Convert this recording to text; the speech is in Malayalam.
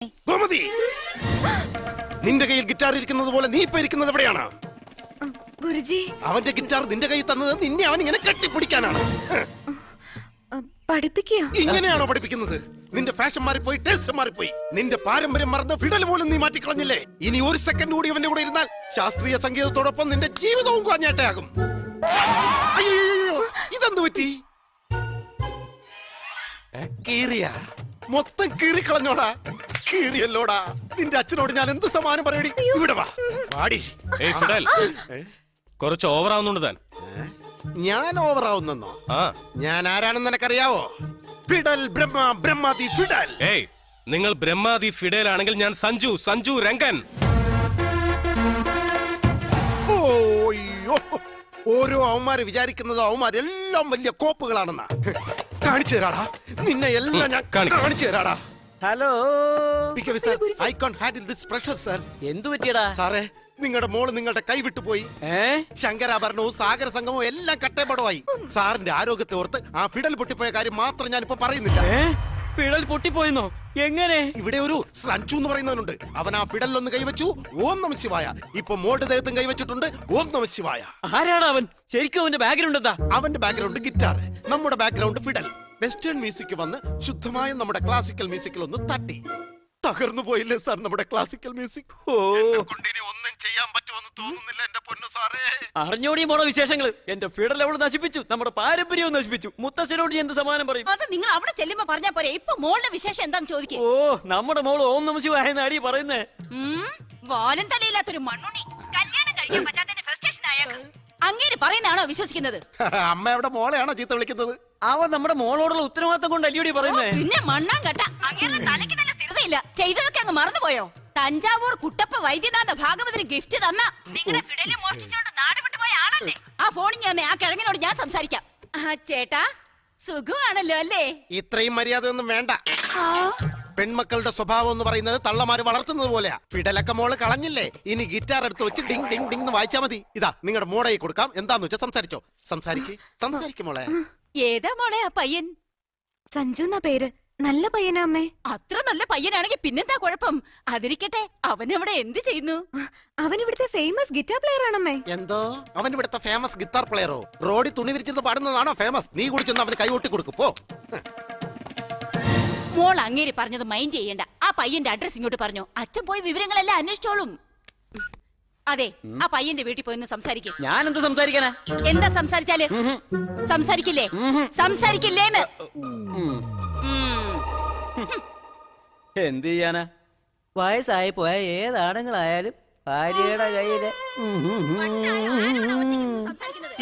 ഗോമതി, നിന്റെ കയ്യിൽ ഗിറ്റാർ ഇരിക്കുന്നത് പോലെ നീ ഇപ്പൊ ഇരിക്കുന്നത് എവിടെയാണ്? ഗുരുജി, അവന്റെ ഗിറ്റാർ നിന്റെ കയ്യിൽ തന്നത് നിന്നെ അവൻ ഇങ്ങനെ കെട്ടിപ്പിടിക്കാനാണ്. പഠിപ്പിക്കുക. ഇങ്ങനെയാണോ പഠിപ്പിക്കുന്നത്? നിന്റെ ഫാഷൻ മാറിപ്പോയി, ടേസ്റ്റ് മാറിപ്പോയി. നിന്റെ പാരമ്പര്യം മറന്ന് ഫിഡൽ പോലും നീ മാറ്റിക്കളഞ്ഞില്ലേ? ഇനി ഒരു സെക്കൻഡ് കൂടി അവന്റെ കൂടെ ഇരുന്നാൽ ശാസ്ത്രീയ സംഗീതത്തോടൊപ്പം നിന്റെ ജീവിതവും കുഞ്ഞാട്ടയാകും. ഇതെന്ത് പറ്റി? കീറിയ മൊത്തം കീറിക്കളഞ്ഞോടാ. കീറിയല്ലോടാ. നിന്റെ അച്ഛനോട് ഞാൻ എന്ത് സമാനം പറയടി? ഇവിടെ വാ, വാടി. കുറച്ച് ഓവറാവുന്നുണ്ട് താൻ. ഞാൻ ഓവറാവുന്നോ? ഞാൻ ആരാണെന്ന് നിനക്കറിയാവോ? Fidel, ബ്രഹ്മാദി Fidel. ഏയ്, നിങ്ങൾ ബ്രഹ്മാദി ഫിഡൽ ആണെങ്കിൽ ഞാൻ സഞ്ജു രംഗൻ. ഓയ്യോ, ഓരോ അവന്മാര് വിചാരിക്കുന്നത് അവന്മാരെല്ലാം വലിയ കോപ്പുകളാണെന്നാ. കാണിച്ചു തരാടാ, നിന്നെ എല്ലാം ഞാൻ കാണിച്ചു തരാടാ. Hello, I can handle this pressure sir. എന്തു പറ്റിയടാ സാറേ? നിങ്ങളുടെ മോള് നിങ്ങളുടെ കൈ വിട്ടുപോയി. ശങ്കരാഭരണവും സാഗര സംഗമവും എല്ലാം കട്ടേപടമായി. സാറിന്റെ ആരോഗ്യത്തെ ഓർത്ത് ആ ഫിഡൽ പൊട്ടിപ്പോയ കാര്യം മാത്രം ഞാനിപ്പോ പറയുന്നില്ല. ഫിഡൽ പൊട്ടിപ്പോയെന്നോ? എങ്ങനെ? ഇവിടെ ഒരു സഞ്ജു എന്ന് പറയുന്നവനുണ്ട്. അവൻ ആ ഫിഡലിലൊന്ന് കൈവച്ചു, ഓം നമഃ ശിവായ. ഇപ്പൊ മോളുടെ ദേഹത്തും കൈവച്ചിട്ടുണ്ട്, ഓം നമഃ ശിവായ. ആരാണ് അവൻ? ശരിക്കും അവന്റെ ബാക്ക്ഗ്രൗണ്ട് എന്താ? അവന്റെ ബാക്ക്ഗ്രൗണ്ട് ഗിറ്റാർ, നമ്മുടെ ബാക്ക്ഗ്രൗണ്ട് ഫിഡൽ. വെസ്റ്റേൺ മ്യൂസിക് വന്ന് ശുദ്ധമായ നമ്മുടെ ക്ലാസിക്കൽ മ്യൂസിക്കിൽ ഒന്ന് തട്ടി. തകർന്നു പോയില്ലേ സാർ നമ്മുടെ ക്ലാസിക്കൽ മ്യൂസിക്? ഒന്നും ചെയ്യാൻ പറ്റുമെന്ന് തോന്നുന്നില്ല എന്റെ പൊന്നു സാറേ. അറിഞ്ഞോടി മോളെ വിശേഷങ്ങള്. എന്റെ ഫിഡൽ അവള് നശിപ്പിച്ചു, നമ്മുടെ പാരമ്പര്യവും നശിപ്പിച്ചു. മുത്തശ്ശനോട് എന്ത് സമാനം പറയും? അത് നിങ്ങൾ അവിടെ ചെല്ലുമ്പോ പറഞ്ഞാ പോരെ. ഇപ്പൊ മോളുടെ വിശേഷം എന്താന്ന് ചോദിക്കും. ഓ, നമ്മുടെ മോള് ഓം നമഃ ശിവായ അടി പറയുന്നേ. വാലം തലയില്ലാത്തൊരു മണ്ണുണ്ണി. കല്യാണം കഴിക്കാൻ പറ്റാത്തതിന്റെ ഫ്രസ്ട്രേഷൻ ആയേക്കാം. അങ്ങേര് പറയുന്നതാണോ വിശ്വസിക്കുന്നത്? അമ്മ എവിടെ മോളെയാണോ ചീത്ത വിളിക്കുന്നത്? അവൻ നമ്മുടെ മോളോടുള്ള ഉത്തരവാദിത്തം കൊണ്ട് അല്ലിയോടി പറയുന്നേ. പിന്നെ മണ്ണാൻ കട്ട. അങ്ങേരുടെ തലയ്ക്ക് നല്ല സ്ഥിരതയില്ല. ചെയ്തതൊക്കെ അങ്ങ് മറന്നുപോയോ? തഞ്ചാവൂർ കുട്ടപ്പ വൈദ്യനാഥ ഭാഗവതിന് ഗിഫ്റ്റ് തന്ന നിങ്ങളുടെ ഫിഡലിനെ മോഷ്ടിച്ചോണ്ട് നാട് വിട്ടുപോയ ആളല്ലേ? ആ ഫോണിൽ ഞാൻ ആ കിഴങ്ങിനോട് ഞാൻ സംസാരിക്കാം. ചേട്ടാ, സുഖമാണല്ലോ അല്ലേ? ഇത്രയും മര്യാദയൊന്നും വേണ്ട. പെൺമക്കളുടെ സ്വഭാവം എന്ന് പറയുന്നത് തള്ളമാര് വളർത്തുന്നത് പോലെയാ. ഫിഡലൊക്കെ മോള് കളഞ്ഞില്ലേ? ഇനി ഗിറ്റാർ എടുത്ത് വെച്ച് ഡിങ് ഡിങ് ഡിങ് എന്ന് വായിച്ചാ മതി. ഇതാ നിങ്ങളുടെ മോളെ കൊടുക്കാം. എന്താന്ന് വെച്ചാ സംസാരിച്ചോ. സംസാരിക്കും മോളെ. ഏതാ മോളെ ആ പയ്യൻ? സഞ്ജു എന്നാ പേര്. നല്ല പയ്യനാ അമ്മേ. അത്ര നല്ല പയ്യനാണെങ്കിൽ പിന്നെന്താ കുഴപ്പം? അതിരിക്കട്ടെ, അവനവിടെ എന്ത് ചെയ്യുന്നു? അവൻ ഇവിടുത്തെ ഫേമസ് ഗിറ്റാർ പ്ലെയർ ആണമ്മേ. എന്തോ? അവൻ ഇവിടുത്തെ ഫേമസ് ഗിറ്റാർ പ്ലെയറോ? റോഡിൽ തുണി വിരിച്ചത് പാടുന്നതാണോ ഫേമസ്? നീ കുടിച്ചൊന്ന് അവന് കൈകൊട്ടി കൊടുക്കും പോ. മോൾ അങ്ങേരി പറഞ്ഞത് മൈൻഡ് ചെയ്യണ്ട. ആ പയ്യന്റെ അഡ്രസ് ഇങ്ങോട്ട് പറഞ്ഞു. അച്ഛൻ പോയി വിവരങ്ങളെല്ലാം അന്വേഷിച്ചോളും. അതെ, ആ പയ്യന്റെ വീട്ടിൽ പോയി സംസാരിക്കും. ഞാൻ എന്ത് സംസാരിക്കാനാ? എന്താ സംസാരിച്ചാല്? സംസാരിക്കില്ലേ? സംസാരിക്കില്ലേന്ന്. എന്ത് ചെയ്യാനാ? വയസ്സായി പോയ ഏതാണുങ്ങളായാലും ഭാര്യയുടെ കയ്യില് സംസാരിക്കുന്നത്